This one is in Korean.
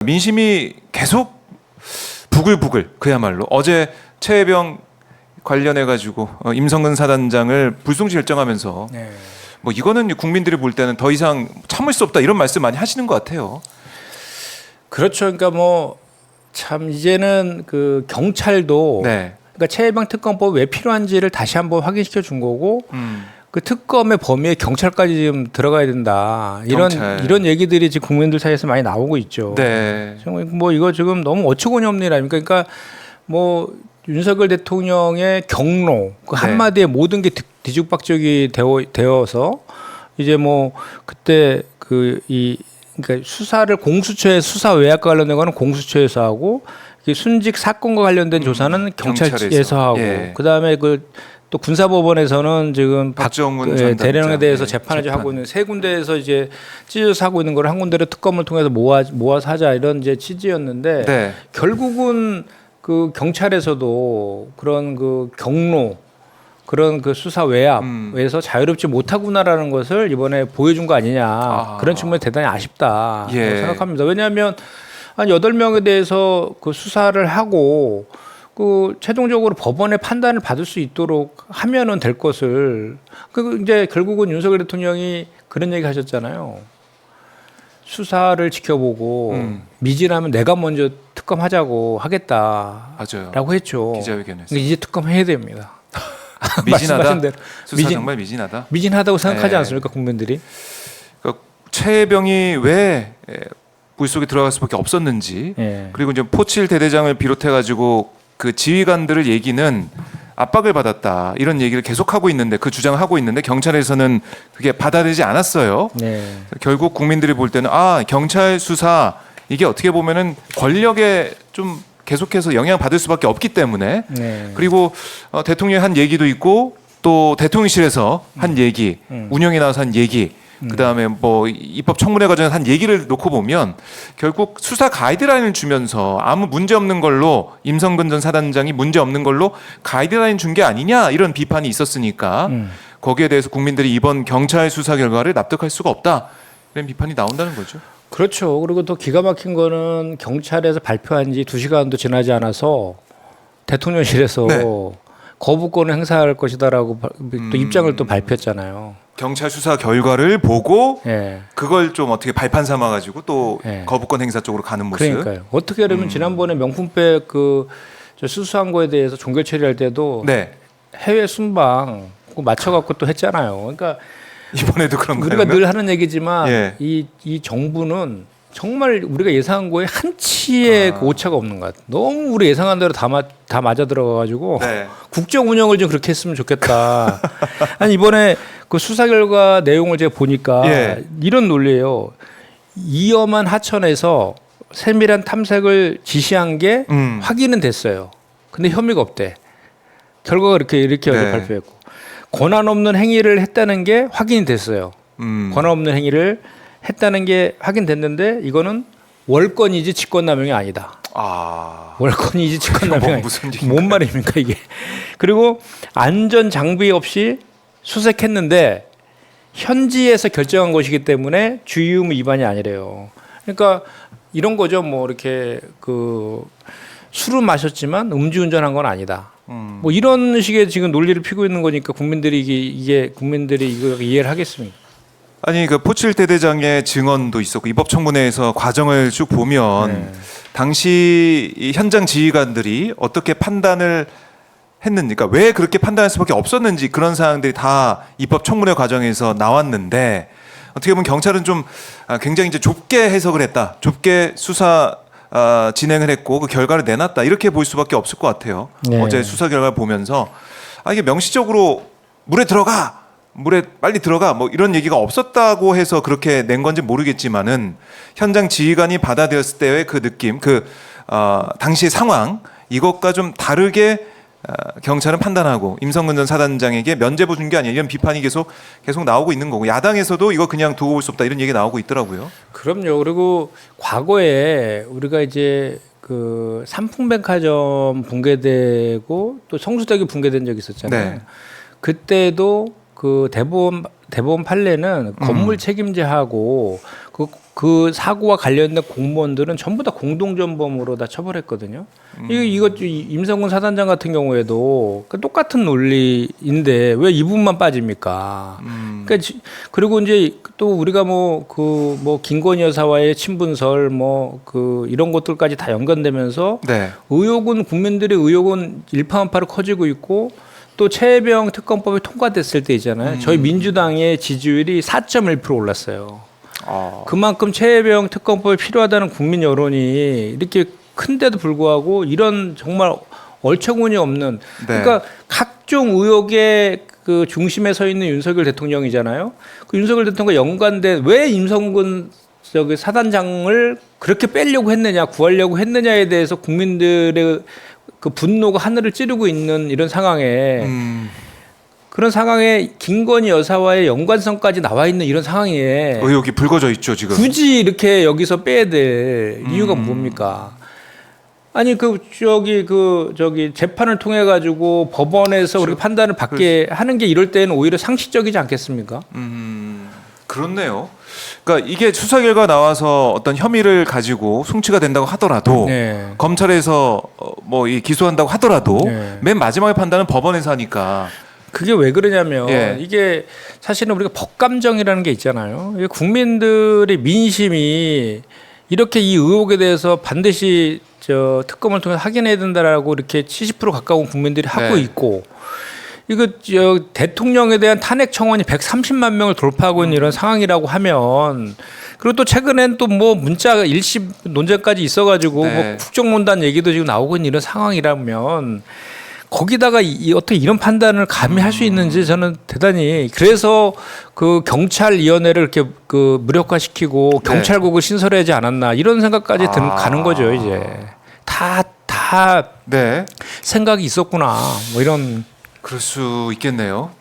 민심이 계속 부글부글 그야말로 어제 최혜병 관련해 가지고 임성근 사단장을 불송치 결정하면서 네. 뭐 이거는 국민들이 볼 때는 더 이상 참을 수 없다 이런 말씀 많이 하시는 것 같아요. 그렇죠. 그러니까 뭐 참 이제는 그 경찰도 네. 그러니까 최혜병 특검법 왜 필요한지를 다시 한번 확인시켜 준 거고 그 특검의 범위에 경찰까지 지금 들어가야 된다. 이런 얘기들이 지금 국민들 사이에서 많이 나오고 있죠. 네. 뭐 이거 지금 너무 어처구니 없는 일 아닙니까? 그러니까 뭐 윤석열 대통령의 경로 그 한마디에 모든 게 뒤죽박죽이 되어서 이제 뭐 그때 그러니까 수사를 공수처의 수사 외압과 관련된 거는 공수처에서 하고 순직 사건과 관련된 조사는 경찰에서 하고 예. 그다음에 또 군사법원에서는 지금 박정훈 대령에 대해서 예, 재판을 하고 있는 세 군데에서 이제 찢어서 하고 있는 걸 한 군데로 특검을 통해서 모아서 하자 이런 이제 취지였는데 네. 결국은 그 경찰에서도 그런 그 경로 그런 그 수사 외압에서 자유롭지 못하구나라는 것을 이번에 보여준 거 아니냐 그런 측면에 대단히 아쉽다 생각합니다. 왜냐하면 한 8명에 대해서 그 수사를 하고 그 최종적으로 법원의 판단을 받을 수 있도록 하면은 될 것을 그 이제 결국은 윤석열 대통령이 그런 얘기 하셨잖아요. 수사를 지켜보고 미진하면 내가 먼저 특검하자고 하겠다라고 했죠. 기자회견에서. 이제 특검해야 됩니다. 미진하다. 수사 정말 미진하다. 미진하다고 생각하지 네. 않습니까 국민들이? 그러니까 최혜병이 왜 물속에 들어갈 수밖에 없었는지 네. 그리고 이제 포칠 대대장을 비롯해 가지고 그 지휘관들을 얘기는 압박을 받았다 이런 얘기를 계속하고 있는데 그 주장을 하고 있는데 경찰에서는 그게 받아들이지 않았어요. 네. 결국 국민들이 볼 때는 경찰 수사 이게 어떻게 보면은 권력에 좀 계속해서 영향 받을 수밖에 없기 때문에 네. 그리고 대통령이 한 얘기도 있고 또 대통령실에서 한 얘기 운영에 나와서 한 얘기 그다음에 뭐 입법 청문회 과정에서 한 얘기를 놓고 보면 결국 수사 가이드라인을 주면서 아무 문제 없는 걸로 임성근 전 사단장이 문제 없는 걸로 가이드라인 준 게 아니냐 이런 비판이 있었으니까 거기에 대해서 국민들이 이번 경찰 수사 결과를 납득할 수가 없다 이런 비판이 나온다는 거죠. 그렇죠. 그리고 또 기가 막힌 거는 경찰에서 발표한 지 2시간도 지나지 않아서 대통령실에서 네. 거부권을 행사할 것이다라고 또 입장을 또 발표했잖아요. 경찰 수사 결과를 보고 예. 그걸 좀 어떻게 발판 삼아 가지고 또 예. 거부권 행사 쪽으로 가는 모습. 그러니까요. 어떻게 하려면 지난번에 명품백 저 수수한 거에 대해서 종결 처리할 때도 네. 해외 순방 그거 맞춰갖고 또 했잖아요. 그러니까 이번에도 그런가요? 우리가 늘 하는 얘기지만 예. 이 정부는 정말 우리가 예상한 거에 한치의 그 오차가 없는 것 같아요. 너무 우리 예상한 대로 다 맞아 들어가가지고 네. 국정 운영을 좀 그렇게 했으면 좋겠다. 아니 이번에 그 수사 결과 내용을 제가 보니까 예. 이런 논리예요. 위험한 하천에서 세밀한 탐색을 지시한 게 확인은 됐어요. 근데 혐의가 없대. 결과가 이렇게 어제 네. 발표했고 권한 없는 행위를 했다는 게 확인이 됐어요. 권한 없는 행위를 했다는 게 확인됐는데 이거는 월권이지 직권남용이 아니다. 월권이지 직권남용이 아니다. 무슨 뭔 말입니까 이게? 그리고 안전 장비 없이 수색했는데 현지에서 결정한 것이기 때문에 주의의무 위반이 아니래요. 그러니까 이런 거죠. 뭐 이렇게 그 술은 마셨지만 음주운전한 건 아니다. 뭐 이런 식의 지금 논리를 피고 있는 거니까 국민들이 국민들이 이거 이해를 하겠습니까? 아니 그 포칠 대대장의 증언도 있었고 입법 청문회에서 과정을 쭉 보면 당시 이 현장 지휘관들이 어떻게 판단을 했는지, 그러니까 왜 그렇게 판단할 수밖에 없었는지 그런 사항들이 다 입법 청문회 과정에서 나왔는데 어떻게 보면 경찰은 좀 굉장히 이제 좁게 해석을 했다, 좁게 수사 진행을 했고 그 결과를 내놨다 이렇게 볼 수밖에 없을 것 같아요. 네. 어제 수사 결과를 보면서 이게 명시적으로 물에 빨리 들어가 뭐 이런 얘기가 없었다고 해서 그렇게 낸 건지 모르겠지만은 현장 지휘관이 받아들였을 때의 그 느낌, 당시의 상황 이것과 좀 다르게 경찰은 판단하고 임성근 전 사단장에게 면죄부 준 게 아니야 이런 비판이 계속 나오고 있는 거고 야당에서도 이거 그냥 두고 볼 수 없다 이런 얘기 나오고 있더라고요. 그럼요. 그리고 과거에 우리가 이제 그 삼풍백화점 붕괴되고 또 성수대교 붕괴된 적이 있었잖아요. 네. 그때도 그 대법원 판례는 건물 책임자하고 그 사고와 관련된 공무원들은 전부 다 공동전범으로 다 처벌했거든요. 이거 임성근 사단장 같은 경우에도 똑같은 논리인데 왜 이분만 빠집니까? 그러니까 그리고 이제 또 우리가 김건희 여사와의 친분설 이런 것들까지 다 연관되면서 네. 의혹은 국민들의 의혹은 일파만파로 커지고 있고. 또 최혜병 특검법이 통과됐을 때 있잖아요. 저희 민주당의 지지율이 4.1% 올랐어요. 그만큼 최혜병 특검법이 필요하다는 국민 여론이 이렇게 큰데도 불구하고 이런 정말 얼처구니 없는 그러니까 각종 의혹의 그 중심에 서 있는 윤석열 대통령이잖아요. 그 윤석열 대통령과 연관된 왜 임성근 사단장을 그렇게 빼려고 했느냐, 구하려고 했느냐에 대해서 국민들의 그 분노가 하늘을 찌르고 있는 이런 상황에 그런 상황에 김건희 여사와의 연관성까지 나와 있는 이런 상황에 의혹이 불거져 있죠 지금. 굳이 이렇게 여기서 빼야 될 이유가 뭡니까? 아니 저기 재판을 통해 가지고 법원에서 그렇죠. 우리가 판단을 받게 하는 게 이럴 때는 오히려 상식적이지 않겠습니까? 그렇네요. 그러니까 이게 수사 결과 나와서 어떤 혐의를 가지고 송치가 된다고 하더라도 네. 검찰에서 이 기소한다고 하더라도 네. 맨 마지막에 판단은 법원에서 하니까. 그게 왜 그러냐면 예. 이게 사실은 우리가 법감정이라는 게 있잖아요. 이게 국민들의 민심이 이렇게 이 의혹에 대해서 반드시 특검을 통해서 확인해야 된다라고 이렇게 70% 가까운 국민들이 하고 네. 있고 이거 대통령에 대한 탄핵 청원이 130만 명을 돌파하고 있는 이런 상황이라고 하면 그리고 또 최근엔 또 문자 일시 논쟁까지 있어가지고 네. 국정농단 얘기도 지금 나오고 있는 이런 상황이라면 거기다가 어떻게 이런 판단을 감히 할 수 있는지 저는 대단히 그래서 그 경찰위원회를 이렇게 무력화시키고 경찰국을 신설하지 않았나 이런 생각까지 가는 거죠 이제 다 네. 생각이 있었구나 이런. 그럴 수 있겠네요.